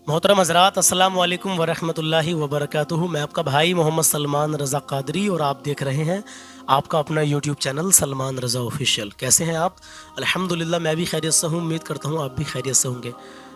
मोहतरम हज़रात, अस्सलाम वालेकुम वरहमतुल्लाहि वबरकातुहू। मैं आपका भाई मोहम्मद सलमान रज़ा क़ादरी और आप देख रहे हैं आपका अपना यूट्यूब चैनल सलमान रज़ा ऑफिशियल। कैसे हैं आप? अल्हम्दुलिल्लाह, मैं भी खैरियत से हूँ। उम्मीद करता हूँ आप भी खैरियत से होंगे।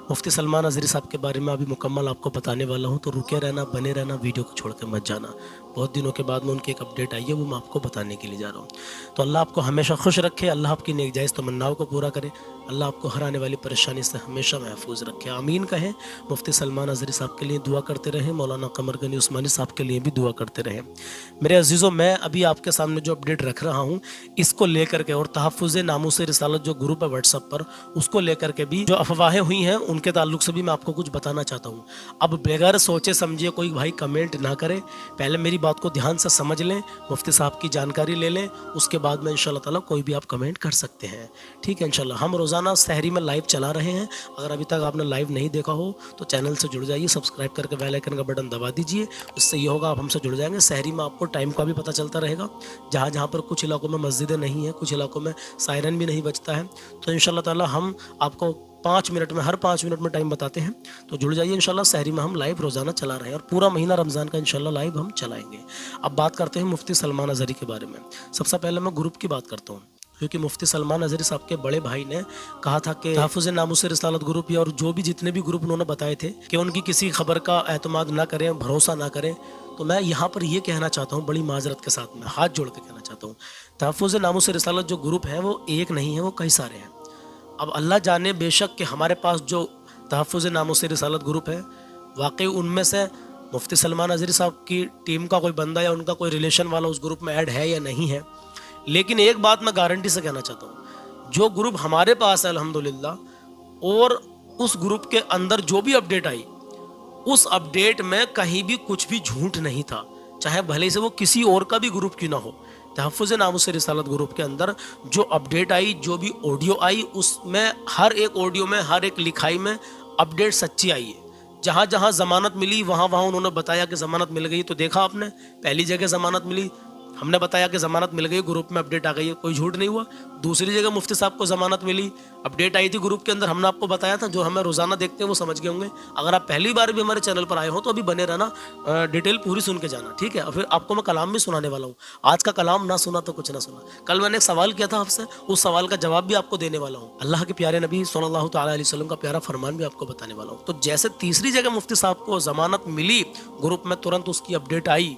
मुफ्ती सलमान अज़हरी साहब के बारे में अभी मुकम्मल आपको बताने वाला हूँ, तो रुके रहना, बने रहना, वीडियो को छोड़ कर मत जाना। बहुत दिनों के बाद में उनकी एक अपडेट आई है, वो मैं आपको बताने के लिए जा रहा हूँ। तो अल्लाह आपको हमेशा खुश रखे, अल्लाह आपकी नेक जायज़ तमन्नाओं को पूरा करे, अल्लाह आपको हर आने वाली परेशानी से हमेशा महफूज रखे। आमीन कहें। मुफ्ती सलमान अज़हरी साहब के लिए दुआ करते रहें, मौलाना कमर गनी उस्मानी साहब के लिए भी दुआ करते रहें। मेरे अजीज़ों, मैं अभी आपके सामने जो अपडेट रख रहा हूँ, इसको लेकर के और तहफ़्फ़ुज़ नामूस रिसालत जो ग्रुप है व्हाट्सएप पर, उसको लेकर के भी जो अफवाहें हुई हैं उनके ताल्लुक से भी मैं आपको कुछ बताना चाहता हूँ। अब बगैर सोचे समझे कोई भाई कमेंट ना करे, पहले मेरी बात को ध्यान से समझ लें, मुफ्ती साहब की जानकारी ले लें, उसके बाद में इंशाल्लाह ताला कोई भी आप कमेंट कर सकते हैं। ठीक है, इंशाल्लाह। हम रोज़ाना सहरी में लाइव चला रहे हैं। अगर अभी तक आपने लाइव नहीं देखा हो तो चैनल से जुड़ जाइए, सब्सक्राइब करके बेल आइकन का बटन दबा दीजिए। उससे ये होगा आप हमसे जुड़ जाएंगे। सहरी में आपको टाइम का भी पता चलता रहेगा। जहाँ जहाँ पर कुछ इलाकों में मस्जिदें नहीं हैं, कुछ इलाकों में सायरन भी नहीं बजता है, तो इंशाल्लाह ताला हम आपको 5 मिनट में, हर 5 मिनट में टाइम बताते हैं। तो जुड़ जाइए इंशाल्लाह। सहरी में हम लाइव रोज़ाना चला रहे हैं और पूरा महीना रमज़ान का इंशाल्लाह लाइव हम चलाएंगे। अब बात करते हैं मुफ्ती सलमान अज़हरी के बारे में। सबसे पहले मैं ग्रुप की बात करता हूँ, क्योंकि मुफ्ती सलमान अज़हरी साहब के बड़े भाई ने कहा था कि तहफ़्फ़ुज़ नामूस रिसालत ग्रुप या और जो भी जितने भी ग्रुप उन्होंने बताए थे कि उनकी किसी खबर का एतमाद ना करें, भरोसा ना करें। तो मैं यहाँ पर ये कहना चाहता हूँ, बड़ी माजरत के साथ में हाथ जोड़ के कहना चाहता हूँ, तहफ़्फ़ुज़ नामूस रिसालत जो ग्रुप है वो एक नहीं है, वो कई सारे हैं। अब अल्लाह जाने बेशक कि हमारे पास जो तहफ़्फ़ुज़ नामूस रिसालत ग्रुप है, वाकई उनमें से मुफ्ती सलमान अज़हरी साहब की टीम का कोई बंदा या उनका कोई रिलेशन वाला उस ग्रुप में ऐड है या नहीं है। लेकिन एक बात मैं गारंटी से कहना चाहता हूँ, जो ग्रुप हमारे पास है अल्हम्दुलिल्लाह, और उस ग्रुप के अंदर जो भी अपडेट आई, उस अपडेट में कहीं भी कुछ भी झूठ नहीं था, चाहे भले से वो किसी और का भी ग्रुप क्यों ना हो। तहफ़्फ़ुज़ नामूस रिसालत ग्रुप के अंदर जो अपडेट आई, जो भी ऑडियो आई, उसमें हर एक ऑडियो में, हर एक लिखाई में अपडेट सच्ची आई है। जहाँ जहाँ ज़मानत मिली वहाँ वहाँ उन्होंने बताया कि ज़मानत मिल गई। तो देखा आपने, पहली जगह ज़मानत मिली, हमने बताया कि ज़मानत मिल गई, ग्रुप में अपडेट आ गई है, कोई झूठ नहीं हुआ। दूसरी जगह मुफ्ती साहब को ज़मानत मिली, अपडेट आई थी ग्रुप के अंदर, हमने आपको बताया था। जो हमें रोज़ाना देखते हैं वो समझ गए होंगे। अगर आप पहली बार भी हमारे चैनल पर आए हो तो अभी बने रहना, डिटेल पूरी सुन के जाना, ठीक है। और फिर आपको मैं कलाम भी सुनाने वाला हूँ। आज का कलाम ना सुना तो कुछ ना सुना। कल मैंने एक सवाल किया था आपसे, उस सवाल का जवाब भी आपको देने वाला हूँ। अल्लाह के प्यारे नबी सल्लल्लाहु तआला अलैहि वसल्लम का प्यारा फरमान भी आपको बताने वाला हूँ। तो जैसे तीसरी जगह मुफ्ती साहब को ज़मानत मिली ग्रुप में, तुरंत उसकी अपडेट आई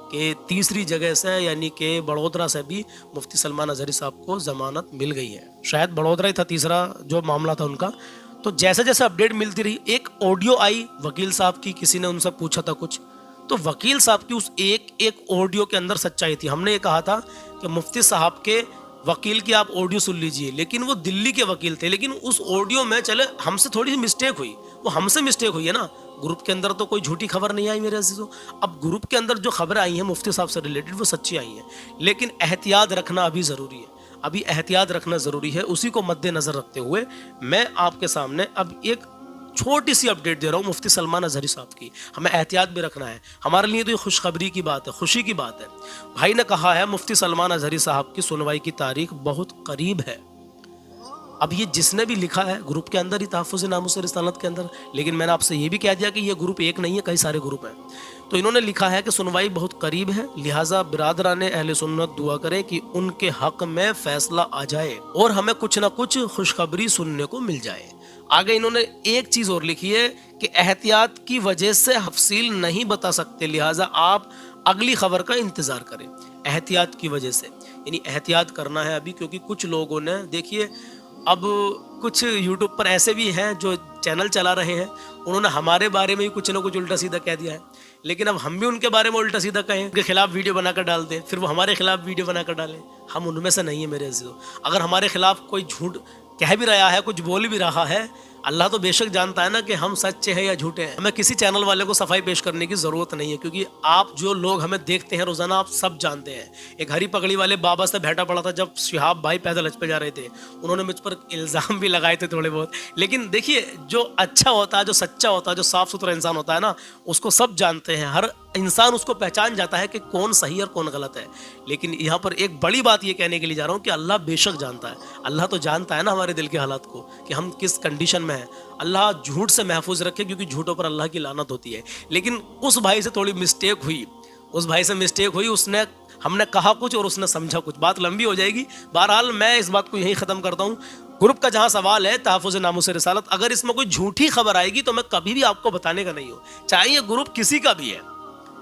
कि तीसरी जगह से यानी कि बड़ोदरा से भी मुफ्ती सलमान अज़हरी साहब को ज़मानत मिल गई है। शायद बड़ोदरा ही था तीसरा जो मामला था उनका। तो जैसे जैसे अपडेट मिलती रही, एक ऑडियो आई वकील साहब की, किसी ने उनसे पूछा था कुछ, तो वकील साहब की उस एक एक ऑडियो के अंदर सच्चाई थी। हमने ये कहा था कि मुफ्ती साहब के वकील की आप ऑडियो सुन लीजिए, लेकिन वो दिल्ली के वकील थे। लेकिन उस ऑडियो में चले हमसे थोड़ी सी मिस्टेक हुई, वो हमसे मिस्टेक हुई है ना। ग्रुप के अंदर तो कोई झूठी खबर नहीं आई मेरे अजीजों। अब ग्रुप के अंदर जो खबरें आई हैं मुफ्ती साहब से रिलेटेड वो सच्ची आई हैं, लेकिन एहतियात रखना अभी ज़रूरी है। अभी एहतियात रखना ज़रूरी है। उसी को मद्देनज़र रखते हुए मैं आपके सामने अब एक छोटी सी अपडेट दे रहा हूँ मुफ्ती सलमान अज़हरी साहब की। हमें एहतियात भी रखना है, हमारे लिए तो ये खुशखबरी की बात है, खुशी की बात है। भाई ने कहा है मुफ्ती सलमान अज़हरी साहब की सुनवाई की तारीख बहुत करीब है। अब ये जिसने भी लिखा है ग्रुप के अंदर ही, तहफ़्फ़ुज़ नामूस रिसालत के अंदर, लेकिन मैंने आपसे ये भी कह दिया कि ये ग्रुप एक नहीं है, कई सारे ग्रुप हैं। तो इन्होंने लिखा है कि सुनवाई बहुत करीब है, लिहाजा बिरादरान अहले सुन्नत दुआ करें कि उनके हक में फैसला आ जाए और हमें कुछ ना कुछ खुशखबरी सुनने को मिल जाए। आगे इन्होंने एक चीज़ और लिखी है कि एहतियात की वजह से तफसील नहीं बता सकते, लिहाजा आप अगली खबर का इंतज़ार करें। एहतियात की वजह से यानी एहतियात करना है अभी, क्योंकि कुछ लोगों ने, देखिए अब कुछ यूट्यूब पर ऐसे भी हैं जो चैनल चला रहे हैं, उन्होंने हमारे बारे में ही कुछ ना कुछ उल्टा सीधा कह दिया है। लेकिन अब हम भी उनके बारे में उल्टा सीधा कहें, उनके खिलाफ वीडियो बनाकर डाल दें, फिर वो हमारे खिलाफ वीडियो बनाकर डालें। हम उनमें से नहीं है मेरे अज़ीज़ों। अगर हमारे खिलाफ कोई झूठ कह भी रहा है, कुछ बोल भी रहा है, अल्लाह तो बेशक जानता है ना कि हम सच्चे हैं या झूठे हैं। हमें किसी चैनल वाले को सफाई पेश करने की ज़रूरत नहीं है, क्योंकि आप जो लोग हमें देखते हैं रोज़ाना, आप सब जानते हैं। एक हरी पगड़ी वाले बाबा से बैठा पड़ा था जब शिहाब भाई पैदल हज पे जा रहे थे, उन्होंने मुझ पर इल्ज़ाम भी लगाए थे थोड़े बहुत। लेकिन देखिए, जो अच्छा होता है, जो सच्चा होता है, जो साफ़ सुथरा इंसान होता है ना, उसको सब जानते हैं। हर इंसान उसको पहचान जाता है कि कौन सही और कौन गलत है। लेकिन यहाँ पर एक बड़ी बात ये कहने के लिए जा रहा हूँ कि अल्लाह बेशक जानता है। अल्लाह तो जानता है ना हमारे दिल के हालात को, कि हम किस कंडीशन में हैं। اللہ جھوٹ سے محفوظ رکھے کیونکہ جھوٹوں پر اللہ کی لعنت ہوتی ہے. لیکن اس بھائی سے تھوڑی مسٹیک ہوئی, ہم نے کہا کچھ اور اس نے سمجھا کچھ, بات لمبی ہو جائے گی. بہرحال میں اس بات کو یہی ختم کرتا ہوں. گروپ کا جہاں سوال ہے تحفظ ناموس رسالت, اگر اس میں کوئی جھوٹی خبر آئے گی تو میں کبھی بھی آپ کو بتانے کا نہیں ہوں, چاہے یہ گروپ کسی کا بھی ہے,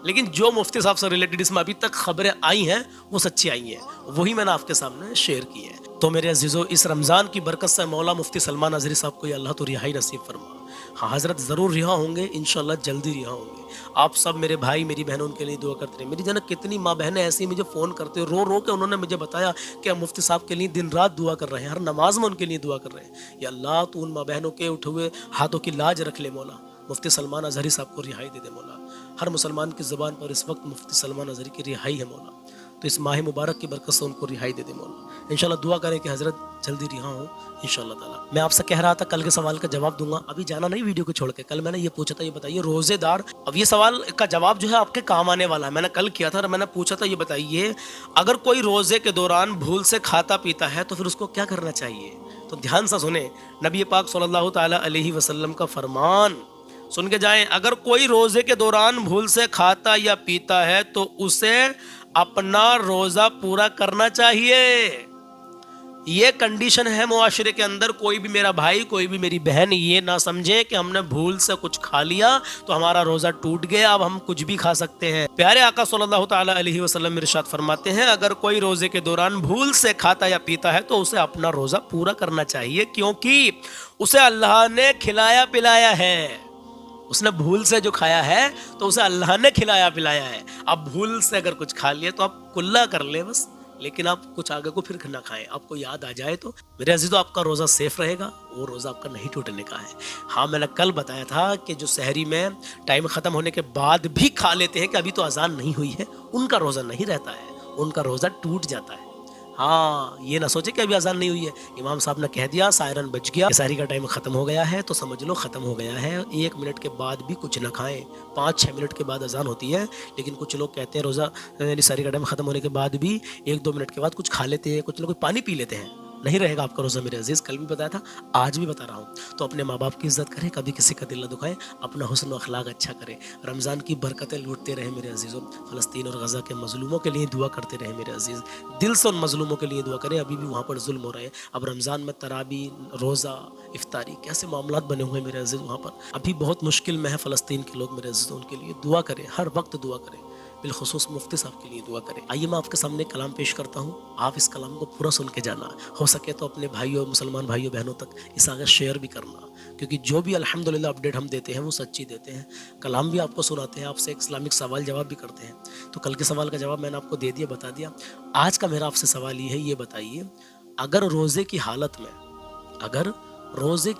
لیکن جو مفتی صاحب سے ریلیٹڈ اس میں ابھی تک خبریں آئی ہیں وہ سچی آئی ہیں, وہی میں نے آپ کے سامنے شیئر کی ہے. تو میرے عزیزو, اس رمضان کی برکت سے مولا مفتی سلمان اظہری صاحب کو یہ اللہ تو رہائی نصیب فرما. ہاں حضرت ضرور رہا ہوں گے, انشاءاللہ جلدی رہا ہوں گے. آپ سب میرے بھائی میری بہنوں ان کے لیے دعا کرتے رہے. میری جناب کتنی ماں بہنیں ایسی مجھے فون کرتے ہیں, رو رو کے انہوں نے مجھے بتایا کہ ہم مفتی صاحب کے لیے دن رات دعا کر رہے ہیں, ہر نماز میں ان کے لیے دعا کر رہے ہیں. یا اللہ تو ان ماں بہنوں کے اٹھے ہوئے ہاتھوں کی لاج رکھ لے مولا, مفتی سلمان اظہری صاحب کو رہائی دے دے مولا. ہر مسلمان کی زبان پر اس وقت مفتی سلمان اظہری کی رہائی ہے مولا, تو اس ماہ مبارک کی برکت سے ان کو رہائی دے دے مولا. انشاءاللہ دعا کریں کہ حضرت جلدی رہا ہوں انشاءاللہ تعالی. میں آپ سے کہہ رہا تھا کل کے سوال کا جواب دوں گا, ابھی جانا نہیں ویڈیو کو چھوڑ کے. کل میں نے یہ پوچھا تھا, یہ بتائیے روزے دار, اب یہ سوال کا جواب جو ہے آپ کے کام آنے والا ہے. میں نے کل کیا تھا اور میں نے پوچھا تھا, یہ بتائیے اگر کوئی روزے کے دوران بھول سے کھاتا پیتا ہے تو پھر اس کو کیا کرنا چاہیے. تو دھیان سے سنیں, نبی پاک صلی اللہ تعالی علیہ وسلم کا فرمان سن کے جائیں. اگر کوئی روزے کے دوران بھول سے کھاتا یا پیتا ہے تو اسے اپنا روزہ پورا کرنا چاہیے. یہ کنڈیشن ہے معاشرے کے اندر. کوئی بھی میرا بھائی, کوئی بھی میری بہن یہ نہ سمجھے کہ ہم نے بھول سے کچھ کھا لیا تو ہمارا روزہ ٹوٹ گیا, اب ہم کچھ بھی کھا سکتے ہیں. پیارے آقا صلی اللہ تعالی علیہ وسلم ارشاد فرماتے ہیں, اگر کوئی روزے کے دوران بھول سے کھاتا یا پیتا ہے تو اسے اپنا روزہ پورا کرنا چاہیے, کیونکہ اسے اللہ نے کھلایا پلایا ہے. اس نے بھول سے جو کھایا ہے تو اسے اللہ نے کھلایا پلایا ہے. اب بھول سے اگر کچھ کھا لیا تو آپ کلا کر لیں بس, لیکن آپ کچھ آگے کو پھر نہ کھائیں. آپ کو یاد آ جائے تو میرے عزیزو آپ کا روزہ سیف رہے گا, وہ روزہ آپ کا نہیں ٹوٹنے کا ہے. ہاں میں نے کل بتایا تھا کہ جو سحری میں ٹائم ختم ہونے کے بعد بھی کھا لیتے ہیں کہ ابھی تو اذان نہیں ہوئی ہے, ان کا روزہ نہیں رہتا ہے, ان کا روزہ ٹوٹ جاتا ہے. ہاں یہ نہ سوچے کہ ابھی اذان نہیں ہوئی ہے, امام صاحب نے کہہ دیا سائرن بج گیا, سحری کا ٹائم ختم ہو گیا ہے تو سمجھ لو ختم ہو گیا ہے. 1 منٹ کے بعد بھی کچھ نہ کھائیں, 5-6 منٹ کے بعد اذان ہوتی ہے, لیکن کچھ لوگ کہتے ہیں روزہ سحری کا ٹائم ختم ہونے کے بعد بھی 1-2 منٹ کے بعد کچھ کھا لیتے ہیں, کچھ لوگ پانی پی لیتے ہیں. نہیں رہے گا آپ کا روزہ میرے عزیز. کل بھی بتایا تھا, آج بھی بتا رہا ہوں. تو اپنے ماں باپ کی عزت کریں, کبھی کسی کا دل نہ دکھائیں, اپنا حسن و اخلاق اچھا کریں, رمضان کی برکتیں لوٹتے رہیں میرے عزیزوں. فلسطین اور غزہ کے مظلوموں کے لیے دعا کرتے رہیں میرے عزیز, دل سے ان مظلوموں کے لیے دعا کریں. ابھی بھی وہاں پر ظلم ہو رہے ہیں. اب رمضان میں تراویح, روزہ, افطاری, کیسے معاملات بنے ہوئے ہیں میرے عزیز وہاں پر. ابھی بہت مشکل میں ہے فلسطین کے لوگ میرے عزیز, ان کے لیے دعا کریں, ہر وقت دعا کریں, بالخصوص مفتی صاحب کے لیے دعا کریں. آئیے میں آپ کے سامنے کلام پیش کرتا ہوں, آپ اس کلام کو پورا سن کے جانا, ہو سکے تو اپنے بھائیوں, مسلمان بھائیوں بہنوں تک اس آگے شیئر بھی کرنا, کیونکہ جو بھی الحمدللہ اپڈیٹ ہم دیتے ہیں وہ سچی دیتے ہیں. کلام بھی آپ کو سناتے ہیں, آپ سے ایک اسلامک سوال جواب بھی کرتے ہیں. تو کل کے سوال کا جواب میں نے آپ کو دے دیا, بتا دیا. آج کا میرا آپ سے سوال یہ ہے, یہ بتائیے اگر روزے کی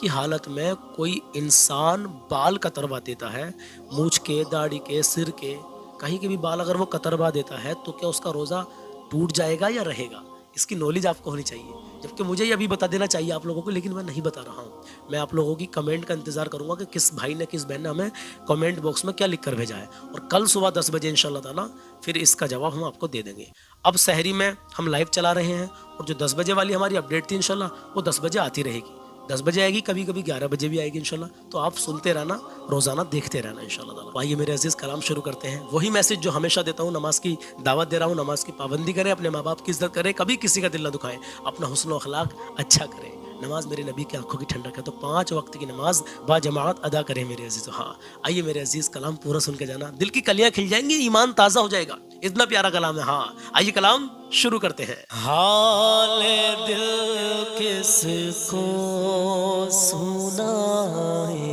حالت میں کوئی انسان بال کتروا دیتا ہے, مونچھ کے, داڑھی کے, سر کے, کہیں کے بھی بال اگر وہ کتروا دیتا ہے تو کیا اس کا روزہ ٹوٹ جائے گا یا رہے گا؟ اس کی نالج آپ کو ہونی چاہیے, جبکہ مجھے یہ ابھی بتا دینا چاہیے آپ لوگوں کو, لیکن میں نہیں بتا رہا ہوں. میں آپ لوگوں کی کمنٹ کا انتظار کروں گا کہ کس بھائی نے, کس بہن نے ہمیں کمنٹ باکس میں کیا لکھ کر بھیجا ہے, اور کل صبح 10 بجے انشاءاللہ تعالیٰ پھر اس کا جواب ہم آپ کو دے دیں گے. اب سحری میں ہم لائیو چلا رہے ہیں, اور جو 10 بجے والی ہماری اپڈیٹ تھی انشاءاللہ وہ 10 بجے آتی رہے گی. 10 بجے آئے گی, کبھی کبھی 11 بجے بھی آئے گی انشاءاللہ. تو آپ سنتے رہنا, روزانہ دیکھتے رہنا انشاءاللہ تعالیٰ. آئیے میرے عزیز کلام شروع کرتے ہیں. وہی میسج جو ہمیشہ دیتا ہوں, نماز کی دعوت دے رہا ہوں, نماز کی پابندی کریں, اپنے ماں باپ کی عزت کریں, کبھی کسی کا دل نہ دکھائیں, اپنا حسن و اخلاق اچھا کریں. نماز میرے نبی کی آنکھوں کی ٹھنڈک ہے, تو 5 وقت کی نماز با جماعت ادا کریں میرے عزیز. ہاں آئیے میرے عزیز کلام پورا سن کے جانا, دل کی کلیاں کھل جائیں گی, ایمان تازہ ہو جائے گا. اتنا پیارا کلام ہے. ہاں آئیے کلام شروع کرتے ہیں. حال دل کس کو سنائے,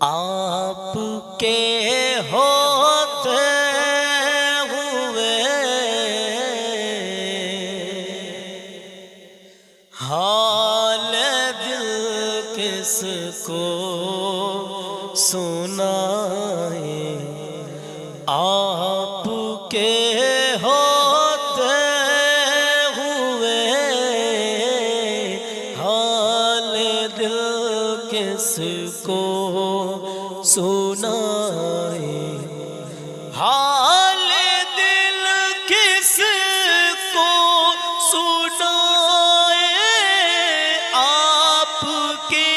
آپ کے ہوتے ہوئے, حال دل کس کو سنائے, آپ کے ہوتے ہوئے, حال دل کس کو سنائے, حال دل کس کو سنائے, آپ کے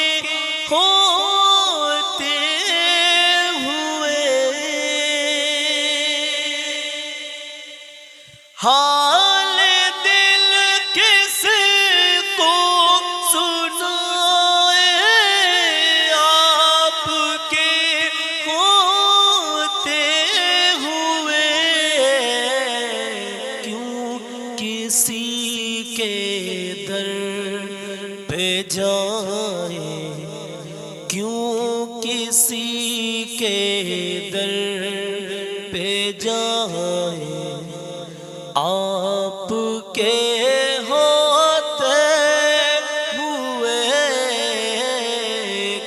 کیوں کسی کے در پہ جائیں آپ کے ہوتے ہوئے،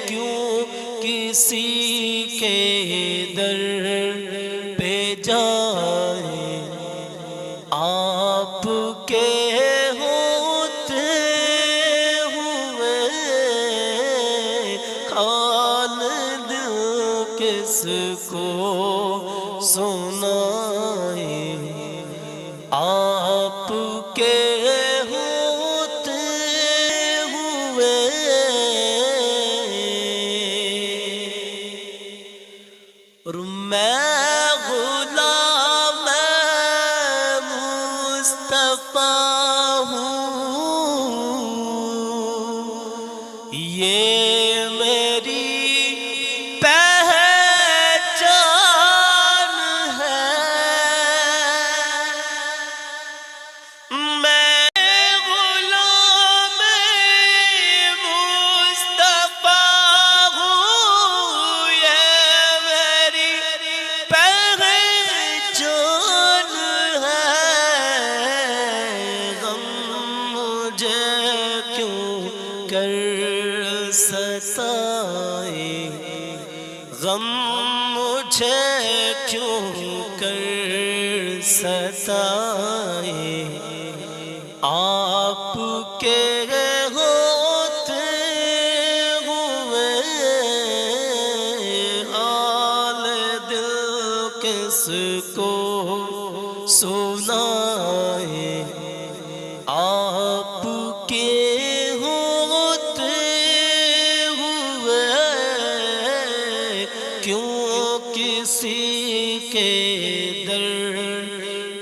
کیوں کسی کے در پہ جائیں آپ کے ہوتے ہوئے، حال دل کس کو سنائے آپ کے ہوتے ہوئے۔ اور میں غلام مصطفیٰ ہوں، یہ میری پہچان ہے، میں غلام مصطفیٰ ہوں، یہ میری پہچان ہے، غم مجھے کیوں کر ستائے، غم مجھے کیوں کر ستائے، آپ کے ہوتے ہوئے، حال دل کس کو سنائے آپ کے ہوتے ہوئے، کیوں کسی کے در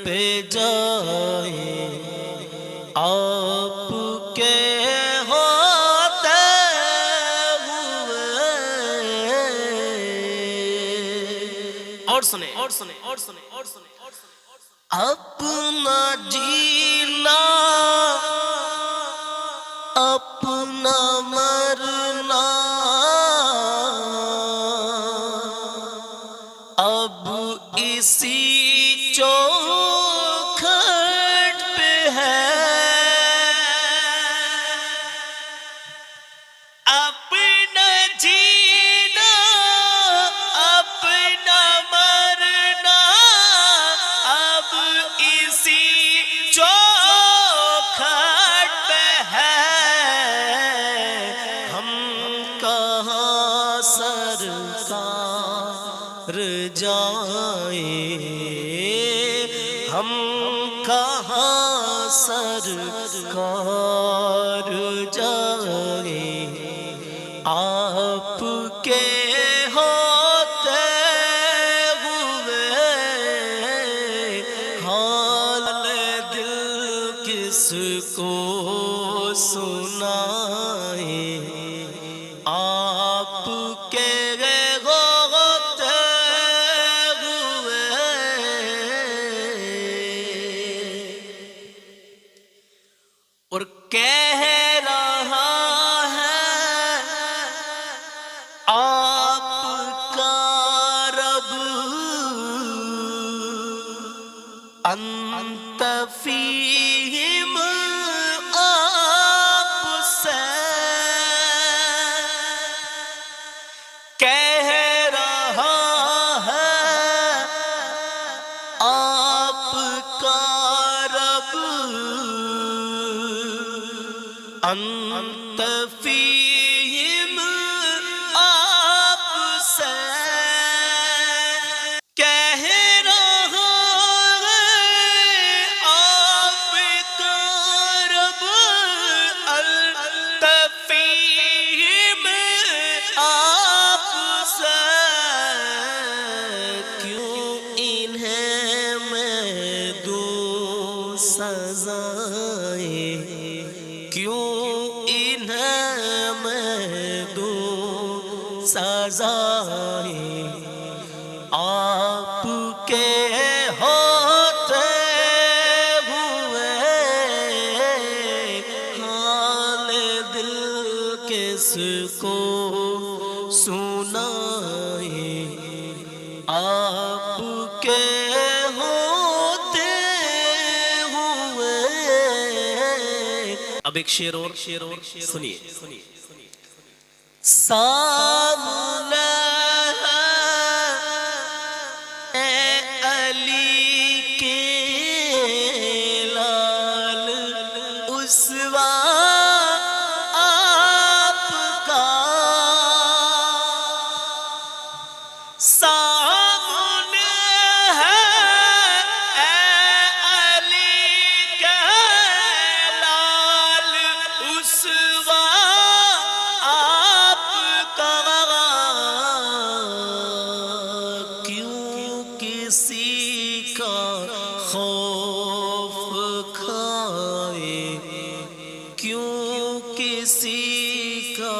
پہ جائیں آپ کے ہوتے ہوئے۔ اور سنیں اور سنیں اور سنیں اور سنیں، اپنا جینا اپنا مرنا اب اسی چوکھٹ پہ ہے، اپنا جینا اپنا مرنا اب اسی چوکھٹ پہ ہے، ہم کہاں سرکار جائیں، ہم کہاں سرکار جائیں آپ کے ہوتے ہوئے، حال دل کس کو سنائے آپ کے ہوتے ہوئے۔ اور کہہ رہا ہے آپ کا رب انت فیہم، آپ سے کہہ رہا ہے آپ کا رب انت فیہم، آپ سے کہہ رہا ہے آپ کا رب انت فیہم، آپ سے کیوں انہیں میں دوں سزائیں، کیوں انہیں میں دوں سزائیں آپ کے ہوتے ہوئے، حال دل کس کو سنائے آپ کے ہوتے ہوئے. اب ایک شعر اور سنیے. سامنے کسی کا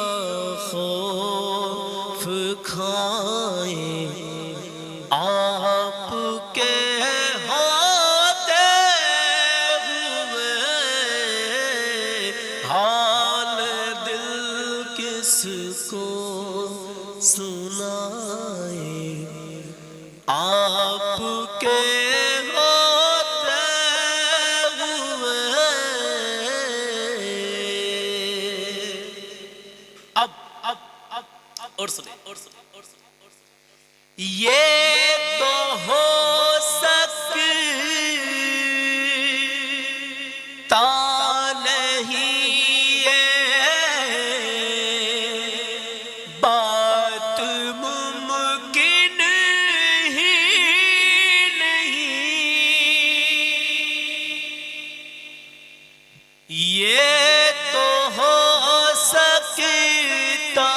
خوف کھائے آپ کے ہوتے ہوئے حال دل کس کو سنائے آپ کے اور سنیں. یہ تو ہو سکتا نہیں بات ممکن ہی نہیں. یہ تو ہو سکتا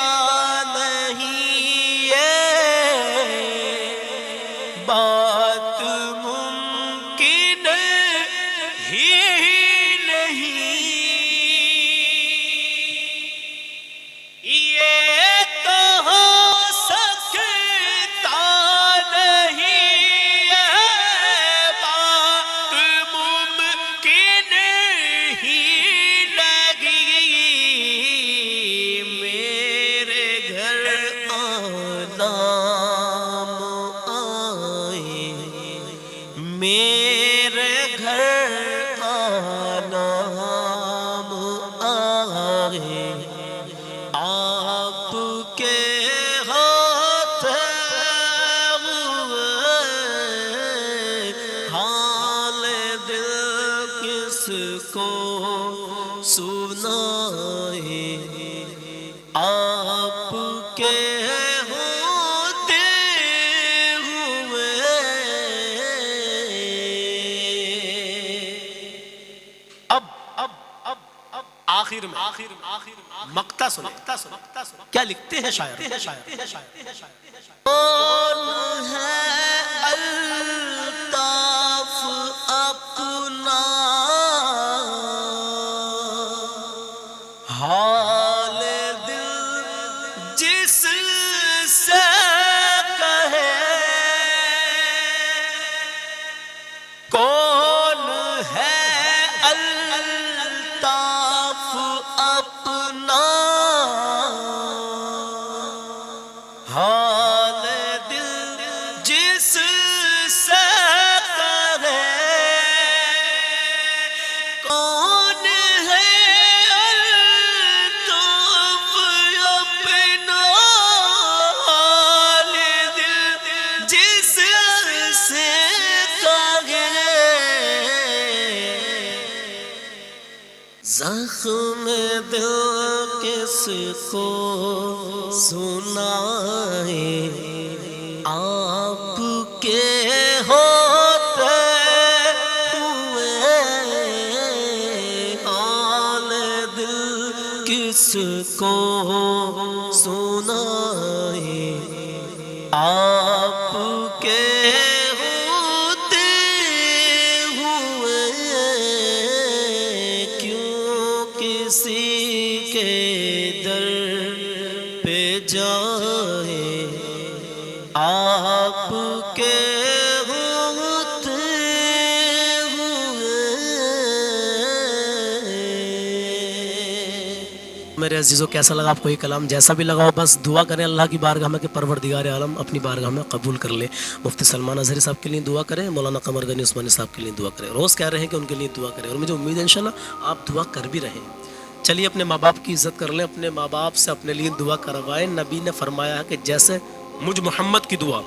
بات ممکن ہی نہیں. یہ تو ہو سکتا نہیں بات ممکن ہی نہیں. میرے گھر آنا میرے گھر آنا آئے آپ کے ہوتے ہوئے حال دل کس کو سنائے آپ کے آخر میں مقطع سنیں. کیا لکھتے ہیں شاعر؟ کون ہے الطاف اپنا حال دل جس سے کہے کون ہے اپنا حال دل جس سے کرے کون ہے الطاف اپنا حال دل جس سے زخم دل کس کو سنائے آپ کے ہوتے ہوئے حال دل کس کو سنائے آپ کے کسی کے در پہ جائے آپ کے ہوتے ہوئے. میرے अजीज़ों, कैसा लगा आपको ये कलाम? जैसा भी लगा हो बस दुआ करें अल्लाह की बारगाह में कि परवरदिगार आलम अपनी बारगाह में कबूल कर ले। मुफ्ती सलमान अज़हरी साहब के लिए दुआ करें, मौलाना कमर गनी उस्मानी साहब के लिए दुआ करें। रोज़ कह रहे हैं कि उनके लिए दुआ करें और मुझे उम्मीद है इंशाल्लाह आप दुआ कर भी रहे हैं। चलिए अपने माँ बाप की इज़्ज़त कर लें, अपने माँ बाप से अपने लिए दुआ करवाएं। नबी ने फरमाया है कि जैसे मुझ मोहम्मद की दुआ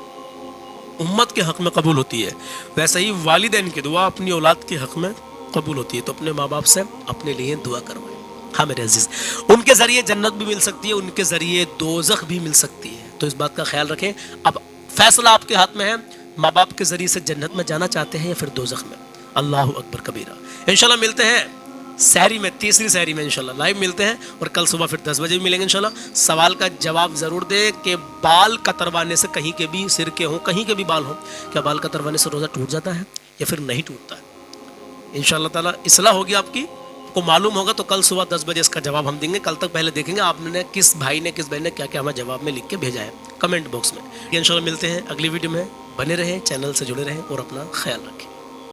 उम्मत के हक़ में कबूल होती है, वैसे ही वालिदैन की दुआ अपनी औलाद के हक़ में कबूल होती है। तो अपने माँ बाप से अपने लिए दुआ करवाएं। हाँ मेरे अजीज़, उनके ज़रिए जन्नत भी मिल सकती है, उनके ज़रिए दोज़ख भी मिल सकती है, तो इस बात का ख्याल रखें। अब फैसला आपके हाथ में है, माँ बाप के ज़रिए से जन्नत में जाना चाहते हैं या फिर दोज़ख में। अल्लाह अकबर कबीरा। इंशाल्लाह मिलते हैं सहरी में, तीसरी सहरी में इंशाल्लाह लाइव मिलते हैं, और कल सुबह फिर 10 बजे भी मिलेंगे इंशाल्लाह। सवाल का जवाब ज़रूर दे कि बाल कतरवाने से कहीं के भी सिर के हों, कहीं के भी बाल हों, क्या बाल कतरवाने से रोज़ा टूट जाता है या फिर नहीं टूटता है? इंशाल्लाह ताला इस्लाह होगी आपकी, को मालूम होगा तो कल सुबह 10 बजे इसका जवाब हम देंगे। कल तक पहले देखेंगे आपने किस भाई ने किस बहन ने क्या क्या हमें जवाब में लिख के भेजा है कमेंट बॉक्स में। इंशाल्लाह मिलते हैं अगली वीडियो में। बने रहें, चैनल से जुड़े रहें और अपना ख्याल रखें।